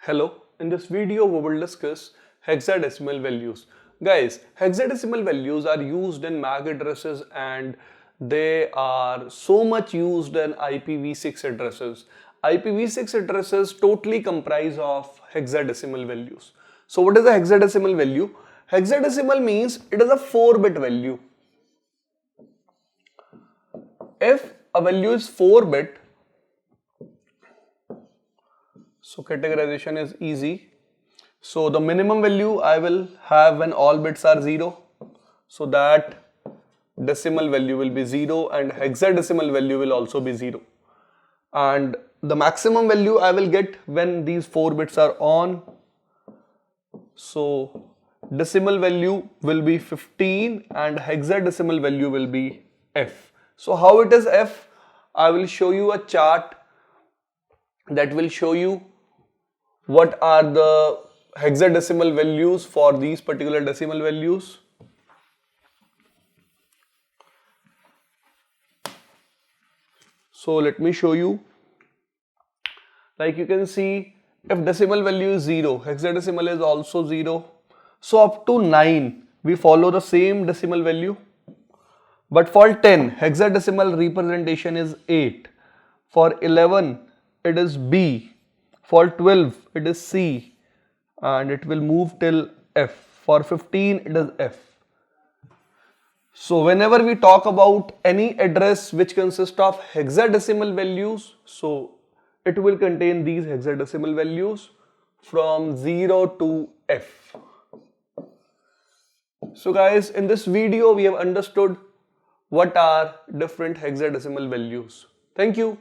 Hello, in this video we will discuss hexadecimal values. Guys, hexadecimal values are used in MAC addresses and they are so much used in IPv6 addresses. IPv6 addresses totally comprise of hexadecimal values. So what is a hexadecimal value? Hexadecimal means it is a 4-bit value. If a value is 4-bit, so categorization is easy. So the minimum value I will have when all bits are 0. So that decimal value will be 0 and hexadecimal value will also be 0. And the maximum value I will get when these 4 bits are on. So decimal value will be 15 and hexadecimal value will be F. So how it is F? I will show you a chart that will show you what are the hexadecimal values for these particular decimal values. So let me show you. Like you can see, if decimal value is 0, hexadecimal is also 0. So up to 9 we follow the same decimal value. But for 10, hexadecimal representation is 8. For 11 it is B. For 12 it is C and it will move till F. For 15 it is F. So whenever we talk about any address which consists of hexadecimal values, so it will contain these hexadecimal values from 0 to F. So guys, in this video we have understood what are different hexadecimal values. Thank you.